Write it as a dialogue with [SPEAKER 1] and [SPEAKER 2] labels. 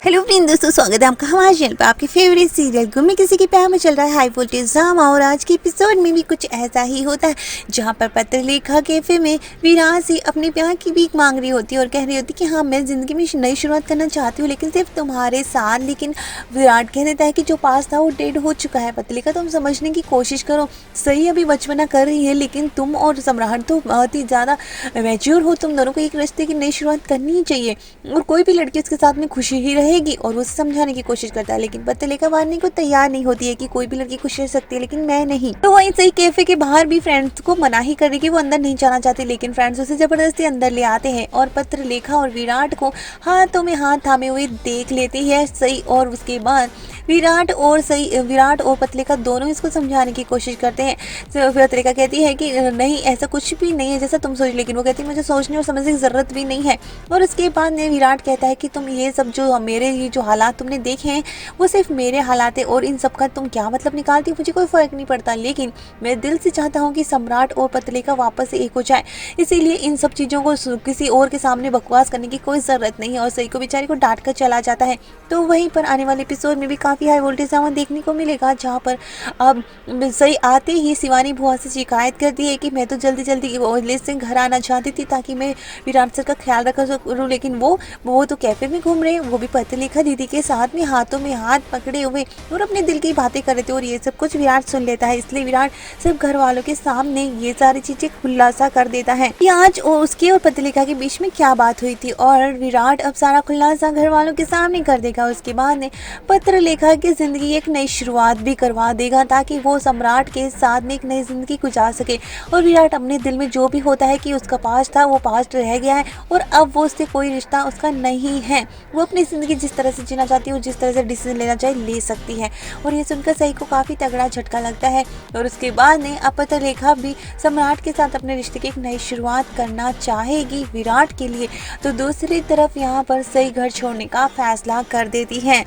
[SPEAKER 1] Hello friend दोस्तों, स्वागत है आपका हमारे चैनल पर। आपके फेवरेट सीरियल गुम्मी किसी के प्यार में चल रहा है हाई वोल्टेज ड्रामा, और आज के एपिसोड में भी कुछ ऐसा ही होता है जहां पर पत्रलेखा कैफे में विराट से अपने प्यार की भीख मांग रही होती है और कह रही होती है कि हाँ, मैं ज़िंदगी में नई शुरुआत करना चाहती हूँ, लेकिन सिर्फ तुम्हारे साथ। लेकिन विराट कह देता है कि जो पास था वो डेड हो चुका है। पत्रलेखा, तुम समझने की कोशिश करो। सही अभी बचपना कर रही है, लेकिन तुम और सम्राट तो बहुत ही ज़्यादा मैच्योर हो। तुम दोनों को एक रिश्ते की नई शुरुआत करनी ही चाहिए, और कोई भी लड़की उसके साथ में खुशी ही रहेगी। और वो समझाने की कोशिश करता है, लेकिन पत्रलेखा मानने को तैयार नहीं होती है कि कोई भी लड़की खुश रह सकती है, लेकिन मैं नहीं। तो वहीं सही कैफे के बाहर भी फ्रेंड्स को मना ही कर रही कि वो अंदर नहीं जाना चाहते, लेकिन फ्रेंड्स उसे जबरदस्ती अंदर ले आते हैं और पत्रलेखा और विराट को हाथों में हाथ थामे हुए देख लेते हैं सही। और उसके बाद विराट और पत्रलेखा दोनों इसको समझाने की कोशिश करते हैं। तो पत्रलेखा कहती है कि नहीं, ऐसा कुछ भी नहीं है जैसा तुम सोच, लेकिन वो कहती है मुझे सोचने और समझने की ज़रूरत भी नहीं है। और उसके बाद ने विराट कहता है कि तुम ये सब जो मेरे ये जो हालात तुमने देखे हैं वो सिर्फ मेरे हालात है, और इन सब का तुम क्या मतलब निकालती हो, मुझे कोई फ़र्क नहीं पड़ता, लेकिन मैं दिल से चाहता हूँ कि सम्राट और पत्रलेखा वापस से एक हो जाए। इसीलिए इन सब चीज़ों को किसी और के सामने बकवास करने की कोई ज़रूरत नहीं है। और सही को बेचारी को डांट कर चला जाता है। तो वहीं पर आने वाले एपिसोड में भी काफ़ी हाई वोल्टेज ड्रामा देखने को मिलेगा, जहाँ पर अब सही आते ही शिवानी बुआ से शिकायत करती है कि मैं तो जल्दी जल्दी कॉलेज से घर आना चाहती थी ताकि मैं विराट सर का ख्याल रखा सकूँ, लेकिन वो तो कैफे में घूम रहे हैं, वो भी पत्रलेखा दीदी के साथ में हाथों में हाथ पकड़े हुए, और अपने दिल की बातें कर रहे थे। और ये सब कुछ विराट सुन लेता है, इसलिए विराट सिर्फ घर वालों के सामने ये सारी चीज़ें खुलासा कर देता है कि आज उसके और पत्रलेखा के बीच में क्या बात हुई थी, और विराट अब सारा खुलासा घर वालों के सामने कर देगा। उसके बाद ने पत्रलेखा की ज़िंदगी एक नई शुरुआत भी करवा देगा, ताकि वो सम्राट के साथ में एक नई ज़िंदगी गुजार सके। और विराट अपने दिल में जो भी होता है कि उसका पास्ट था वो पास्ट रह गया है, और अब वो उससे कोई रिश्ता उसका नहीं है। वो अपनी ज़िंदगी जिस तरह से जीना चाहती है, जिस तरह से डिसीजन लेना चाहिए ले सकती है। और ये सुनकर सही को काफ़ी तगड़ा झटका लगता है। और उसके बाद ने अब पत्रलेखा भी सम्राट के साथ अपने रिश्ते की एक नई शुरुआत करना चाहेगी विराट के लिए। तो दूसरी तरफ यहाँ पर सही घर छोड़ने का फैसला कर देती है।